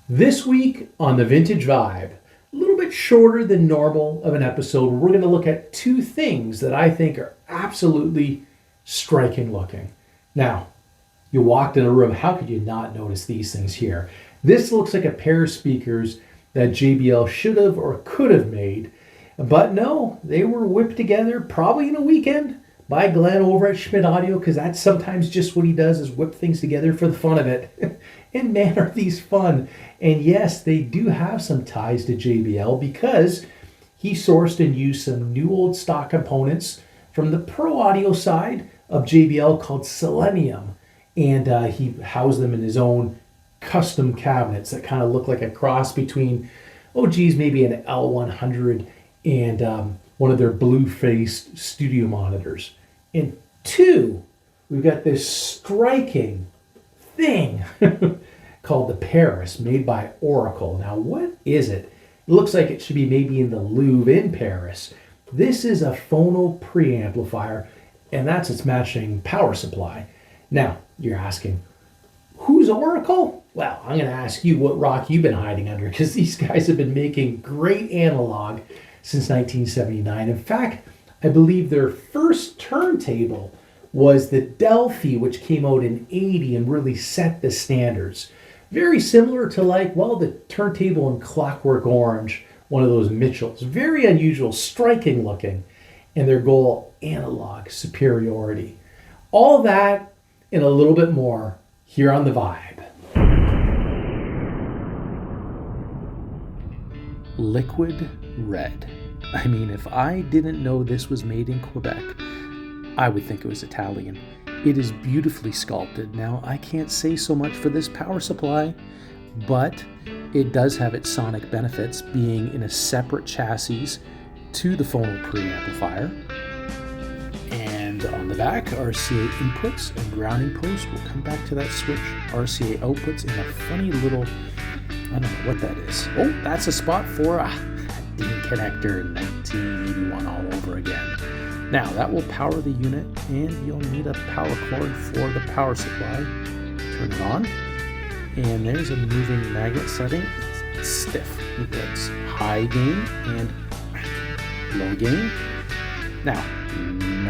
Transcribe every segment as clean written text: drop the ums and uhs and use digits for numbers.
This week on the Vintage Vibe, a little bit shorter than normal of an episode, we're going to look at two things that I think are absolutely striking looking. Now, you walked in a room, how could you not notice these things here? This looks like a pair of speakers that JBL should have or could have made, but no, they were whipped together probably in a weekend by Glenn over at Schmidt Audio, because that's sometimes just what he does, is whip things together for the fun of it. And man, are these fun. And yes, they do have some ties to JBL because he sourced and used some new old stock components from the pro audio side of JBL called Selenium. And he housed them in his own custom cabinets that kind of look like a cross between, maybe an L100 and one of their blue-faced studio monitors. And two, we've got this striking thing called the Paris, made by Oracle. Now, what is it? It looks like it should be maybe in the Louvre in Paris. This is a phono preamplifier, and that's its matching power supply. Now, you're asking, who's Oracle? Well, I'm going to ask you what rock you've been hiding under, because these guys have been making great analog since 1979. In fact, I believe their first turntable was the Delphi, which came out in '80 and really set the standards. Very similar to the turntable in Clockwork Orange, one of those Mitchells. Very unusual, striking looking, and their goal, analog superiority. All that and a little bit more here on The Vibe. Liquid red. I mean, if I didn't know this was made in Quebec, I would think it was Italian. It is beautifully sculpted. Now, I can't say so much for this power supply, but it does have its sonic benefits, being in a separate chassis to the phono preamplifier. And on the back, RCA inputs and grounding post. We'll come back to that switch. RCA outputs in a funny little, I don't know what that is. Oh, that's a spot for a DIN connector in 1981 all over again. Now, that will power the unit, and you'll need a power cord for the power supply. Turn it on, and there's a moving magnet setting. It's stiff. It's high gain and low gain. Now,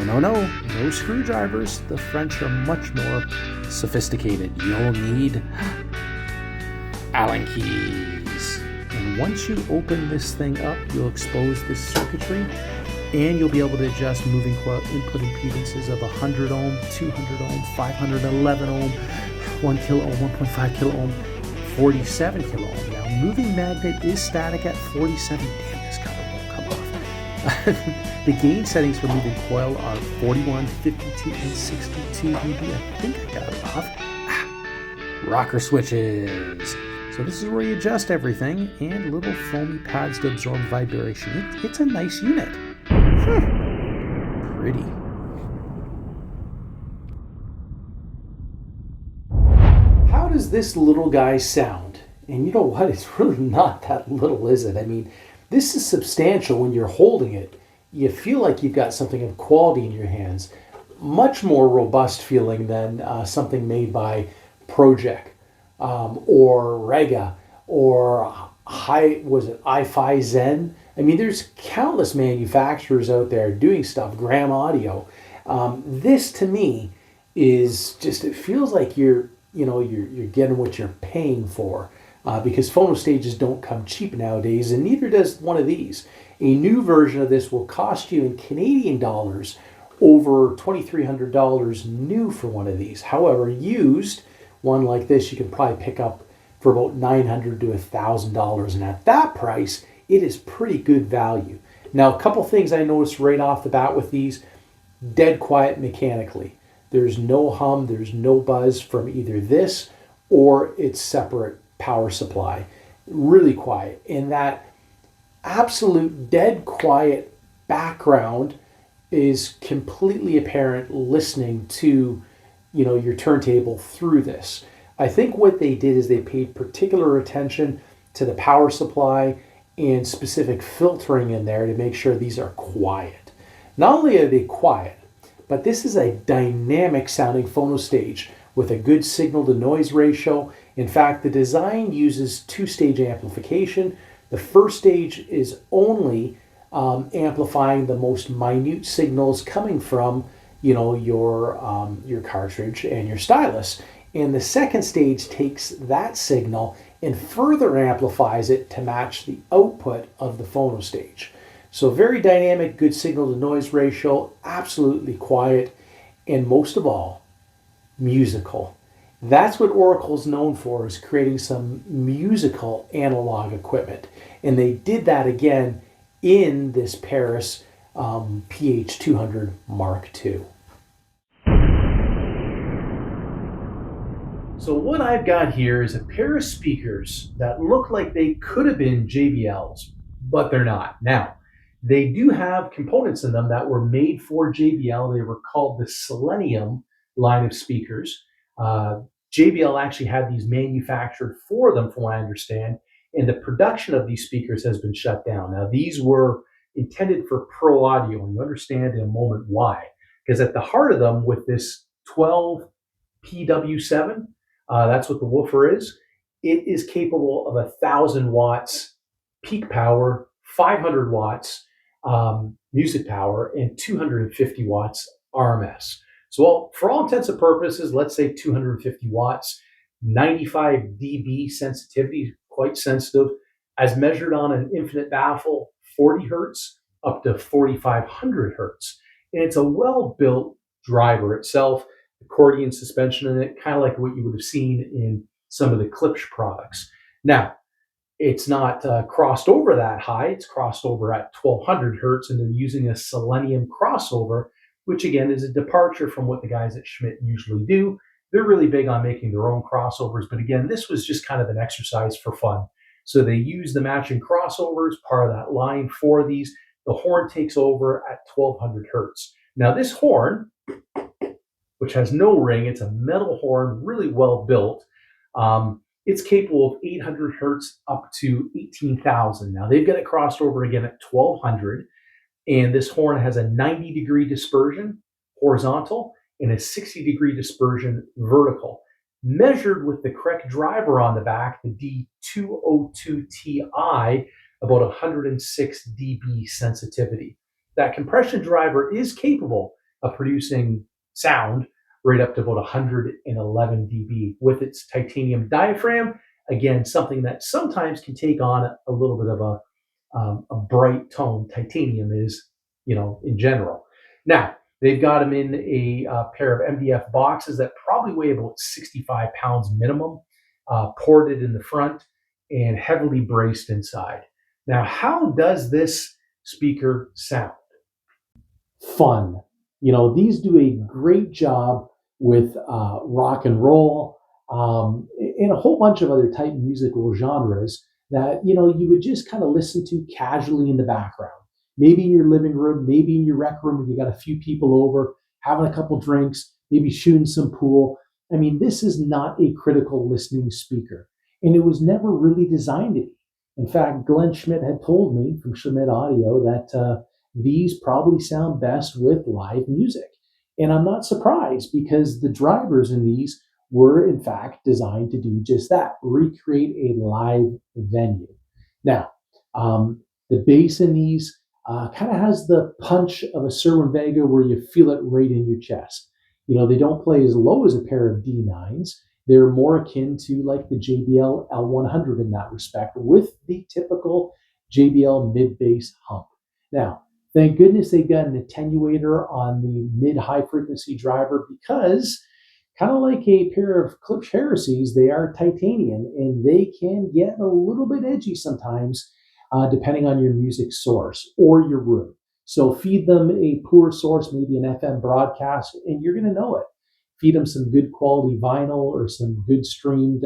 no screwdrivers. The French are much more sophisticated. You'll need Allen keys. And once you open this thing up, you'll expose this circuitry, and you'll be able to adjust moving coil input impedances of 100 ohm, 200 ohm, 511 ohm, 1 kilo ohm, 1.5 kilo ohm, 47 kilo ohm. Now, moving magnet is static at 47. Damn, this cover won't come off. The gain settings for moving coil are 41, 52, and 62 dB. I think I got it off. Rocker switches. So this is where you adjust everything, and little foamy pads to absorb vibration. It's a nice unit. Pretty. How does this little guy sound? And you know what? It's really not that little, is it? I mean, this is substantial. When you're holding it, you feel like you've got something of quality in your hands. Much more robust feeling than something made by Project or Rega or i5 Zen. I mean, there's countless manufacturers out there doing stuff, Graham Audio. This to me is just, it feels like you're getting what you're paying for, because phonostages don't come cheap nowadays, and neither does one of these. A new version of this will cost you in Canadian dollars over $2,300 new for one of these. However, used, one like this you can probably pick up for about $900 to $1,000, and at that price, it is pretty good value. Now, a couple things I noticed right off the bat with these: dead quiet mechanically. There's no hum, there's no buzz from either this or its separate power supply. Really quiet. And that absolute dead quiet background is completely apparent listening to, your turntable through this. I think what they did is they paid particular attention to the power supply and specific filtering in there to make sure these are quiet. Not only are they quiet, but this is a dynamic sounding phonostage with a good signal to noise ratio. In fact, the design uses two-stage amplification. The first stage is only amplifying the most minute signals coming from, your cartridge and your stylus. And the second stage takes that signal and further amplifies it to match the output of the phonostage. So very dynamic, good signal to noise ratio, absolutely quiet, and most of all, musical. That's what Oracle's known for, is creating some musical analog equipment. And they did that again in this Paris PH-200 Mark II. So what I've got here is a pair of speakers that look like they could have been JBLs, but they're not. Now, they do have components in them that were made for JBL. They were called the Selenium line of speakers. JBL actually had these manufactured for them, from what I understand, and the production of these speakers has been shut down. Now, these were intended for pro audio, and you understand in a moment why. Because at the heart of them, with this 12 PW7, that's what the woofer is. It is capable of 1,000 watts peak power, 500 watts music power, and 250 watts RMS. So, well, for all intents and purposes, let's say 250 watts, 95 dB sensitivity, quite sensitive, as measured on an infinite baffle, 40 hertz up to 4,500 hertz. And it's a well-built driver itself, accordion suspension in it, kind of like what you would have seen in some of the Klipsch products. Now, it's not crossed over that high. It's crossed over at 1,200 hertz, and they're using a Selenium crossover, which again is a departure from what the guys at Schmidt usually do. They're really big on making their own crossovers, but again, this was just kind of an exercise for fun. So they use the matching crossovers, part of that line for these. The horn takes over at 1,200 hertz. Now this horn, which has no ring, it's a metal horn, really well built. It's capable of 800 hertz up to 18,000. Now they've got it crossed over again at 1,200, and this horn has a 90-degree dispersion horizontal and a 60-degree dispersion vertical. Measured with the correct driver on the back, the D202Ti, about 106 dB sensitivity. That compression driver is capable of producing sound right up to about 111 dB with its titanium diaphragm. Again, something that sometimes can take on a little bit of a bright tone. Titanium is, in general. Now, they've got them in a pair of MDF boxes that probably weigh about 65 pounds minimum, ported in the front and heavily braced inside. Now, how does this speaker sound? Fun. These do a great job with rock and roll and a whole bunch of other type musical genres that you would just kind of listen to casually in the background. Maybe in your living room, maybe in your rec room when you got a few people over, having a couple drinks, maybe shooting some pool. I mean, this is not a critical listening speaker, and it was never really designed to be. In fact, Glenn Schmidt had told me from Schmidt Audio that these probably sound best with live music. And I'm not surprised, because the drivers in these were in fact designed to do just that, recreate a live venue. Now, the bass in these kind of has the punch of a Serwin Vega, where you feel it right in your chest. They don't play as low as a pair of D9s. They're more akin to like the JBL L100 in that respect, with the typical JBL mid-bass hump. Now, thank goodness they got an attenuator on the mid-high frequency driver, because kind of like a pair of Klipsch Heresies, they are titanium and they can get a little bit edgy sometimes, depending on your music source or your room. So feed them a poor source, maybe an FM broadcast, and you're going to know it. Feed them some good quality vinyl or some good streamed,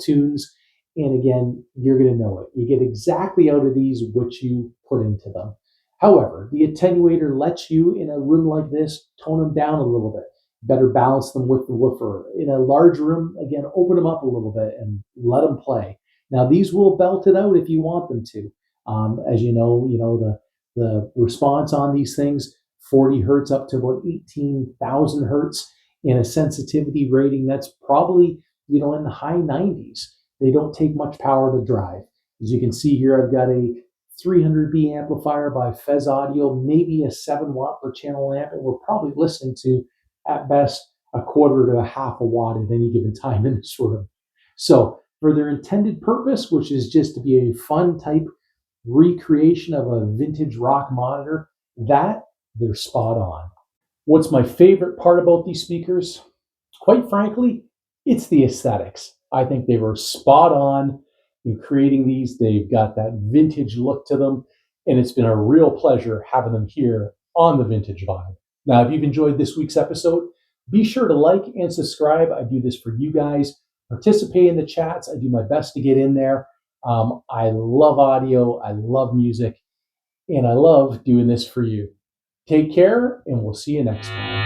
tunes, and again, you're going to know it. You get exactly out of these what you put into them. However, the attenuator lets you, in a room like this, tone them down a little bit, better balance them with the woofer. In a large room, again, open them up a little bit and let them play. Now, these will belt it out if you want them to. As you know, the response on these things, 40 hertz up to about 18,000 hertz. and a sensitivity rating that's probably, in the high 90s. They don't take much power to drive. As you can see here, I've got a 300B amplifier by Fez Audio, maybe a 7 watt per channel amp, and we're probably listening to, at best, a quarter to a half a watt at any given time in this room. So for their intended purpose, which is just to be a fun type recreation of a vintage rock monitor, that they're spot on. What's my favorite part about these speakers? Quite frankly, it's the aesthetics. I think they were spot on in creating these. They've got that vintage look to them, and it's been a real pleasure having them here on the Vintage Vibe. Now, if you've enjoyed this week's episode, be sure to like and subscribe. I do this for you guys. Participate in the chats. I do my best to get in there. I love audio, I love music, and I love doing this for you. Take care, and we'll see you next time.